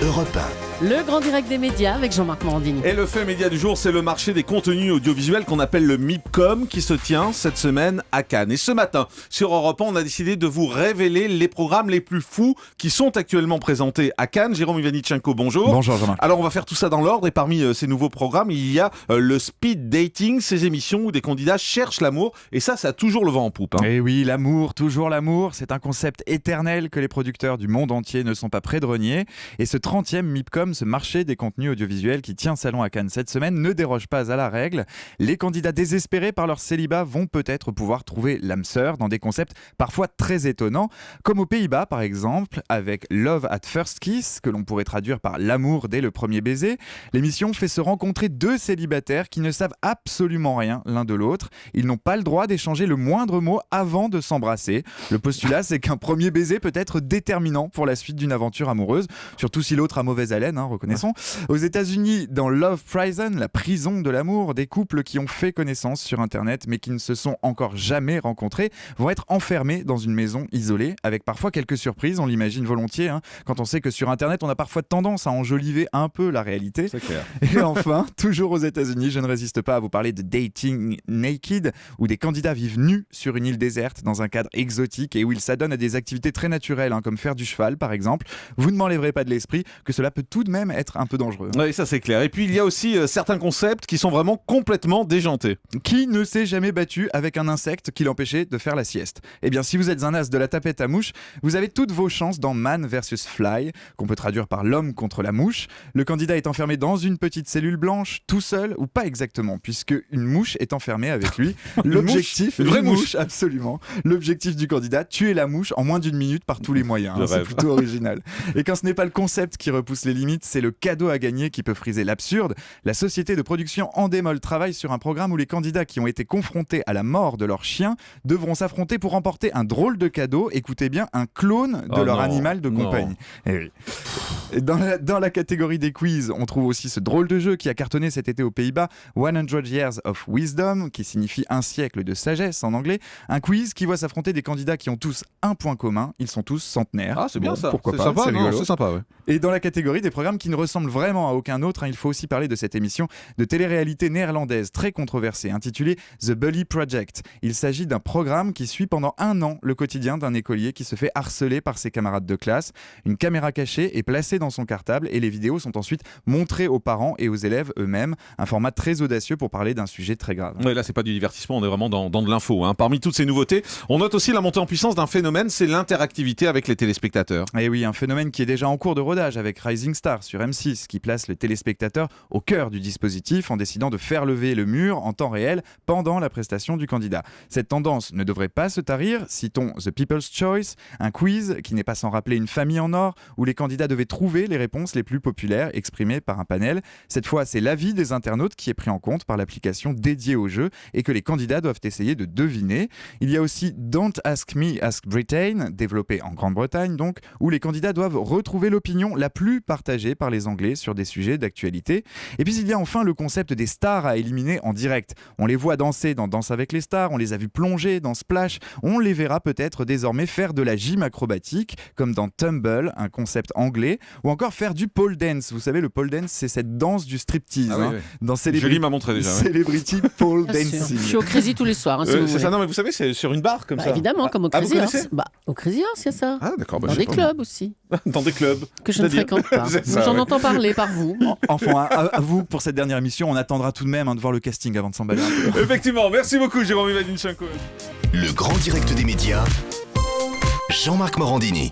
Europe 1. Le grand direct des médias avec Jean-Marc Morandini. Et le fait média du jour, c'est le marché des contenus audiovisuels qu'on appelle le MIPCOM qui se tient cette semaine à Cannes. Et ce matin, sur Europe 1, on a décidé de vous révéler les programmes les plus fous qui sont actuellement présentés à Cannes. Jérôme Ivanichenko, bonjour. Bonjour Jean-Marc. Alors on va faire tout ça dans l'ordre et parmi ces nouveaux programmes, il y a le speed dating, ces émissions où des candidats cherchent l'amour et ça a toujours le vent en poupe. Et oui, l'amour, toujours l'amour, c'est un concept éternel que les producteurs du monde entier ne sont pas près de renier. Et ce 30e MIPCOM, ce marché des contenus audiovisuels qui tient salon à Cannes cette semaine, ne déroge pas à la règle. Les candidats désespérés par leur célibat vont peut-être pouvoir trouver l'âme sœur dans des concepts parfois très étonnants, comme aux Pays-Bas par exemple, avec Love at First Kiss, que l'on pourrait traduire par l'amour dès le premier baiser. L'émission fait se rencontrer deux célibataires qui ne savent absolument rien l'un de l'autre. Ils n'ont pas le droit d'échanger le moindre mot avant de s'embrasser. Le postulat, c'est qu'un premier baiser peut être déterminant pour la suite d'une aventure amoureuse, surtout si l'autre a mauvaise haleine, reconnaissons. Aux États-Unis, dans Love Prison, la prison de l'amour, des couples qui ont fait connaissance sur Internet mais qui ne se sont encore jamais rencontrés vont être enfermés dans une maison isolée, avec parfois quelques surprises, on l'imagine volontiers, quand on sait que sur Internet, on a parfois tendance à enjoliver un peu la réalité. C'est clair. Et enfin, toujours aux États-Unis, je ne résiste pas à vous parler de Dating Naked, où des candidats vivent nus sur une île déserte dans un cadre exotique et où ils s'adonnent à des activités très naturelles, comme faire du cheval par exemple. Vous ne m'enlèverez pas de l'esprit que cela peut tout de même être un peu dangereux. Oui, ça c'est clair. Et puis il y a aussi certains concepts qui sont vraiment complètement déjantés. Qui ne s'est jamais battu avec un insecte qui l'empêchait de faire la sieste ? Eh bien, si vous êtes un as de la tapette à mouche, vous avez toutes vos chances dans Man vs Fly, qu'on peut traduire par l'homme contre la mouche. Le candidat est enfermé dans une petite cellule blanche, tout seul, ou pas exactement, puisque une mouche est enfermée avec lui. L'objectif, une vraie mouche, absolument. L'objectif du candidat, tuer la mouche en moins d'une minute par tous les moyens. C'est plutôt original. Et quand ce n'est pas le concept qui repousse les limites, c'est le cadeau à gagner qui peut friser l'absurde. La société de production Endemol travaille sur un programme où les candidats qui ont été confrontés à la mort de leur chien devront s'affronter pour remporter un drôle de cadeau, écoutez bien, un clone de leur animal de compagnie. Et oui. Et dans la catégorie des quiz, on trouve aussi ce drôle de jeu qui a cartonné cet été aux Pays-Bas, 100 Years of Wisdom, qui signifie un siècle de sagesse en anglais. Un quiz qui voit s'affronter des candidats qui ont tous un point commun, ils sont tous centenaires. Ah, c'est bien ça. Pourquoi c'est pas, sympa, c'est rigolo. C'est sympa, ouais. Et dans la catégorie des programmes qui ne ressemblent vraiment à aucun autre, il faut aussi parler de cette émission de télé-réalité néerlandaise très controversée, intitulée The Bully Project. Il s'agit d'un programme qui suit pendant 1 an le quotidien d'un écolier qui se fait harceler par ses camarades de classe. Une caméra cachée est placée dans son cartable et les vidéos sont ensuite montrées aux parents et aux élèves eux-mêmes. Un format très audacieux pour parler d'un sujet très grave. Ouais, là, c'est pas du divertissement, on est vraiment dans de l'info. Parmi toutes ces nouveautés, on note aussi la montée en puissance d'un phénomène, c'est l'interactivité avec les téléspectateurs. Et oui, un phénomène qui est déjà en cours de rodage avec Rising Star sur M6, qui place le téléspectateur au cœur du dispositif en décidant de faire lever le mur en temps réel pendant la prestation du candidat. Cette tendance ne devrait pas se tarir, citons The People's Choice, un quiz qui n'est pas sans rappeler une famille en or où les candidats devaient trouver les réponses les plus populaires exprimées par un panel. Cette fois, c'est l'avis des internautes qui est pris en compte par l'application dédiée au jeu et que les candidats doivent essayer de deviner. Il y a aussi Don't Ask Me, Ask Britain, développé en Grande-Bretagne donc, où les candidats doivent retrouver l'opinion la plus partagée par les Anglais sur des sujets d'actualité. Et puis il y a enfin le concept des stars à éliminer en direct. On les voit danser dans Danse avec les stars, on les a vus plonger dans Splash, on les verra peut-être désormais faire de la gym acrobatique, comme dans Tumble, un concept anglais, ou encore faire du pole dance. Vous savez, le pole dance, c'est cette danse du striptease. Oui. Dans Julie m'a montré déjà. Celebrity Pole Bien sûr. Dancing. Je suis au Crazy tous les soirs, si vous C'est voulez. ça, non, mais vous savez, c'est sur une barre comme ça. Évidemment, comme au Ah, vous Crazy Horse. connaissez Au Crazy Horse, il y a ça. Ah, d'accord. Dans des clubs aussi, Dans des clubs. que je ne C'est-à-dire fréquente pas. C'est ça, Mais j'en ouais. entends parler par vous. Enfin, à vous, pour cette dernière émission, on attendra tout de même de voir le casting avant de s'emballer un peu. Effectivement, merci beaucoup Jérôme Ivanichenko. Le grand direct des médias. Jean-Marc Morandini.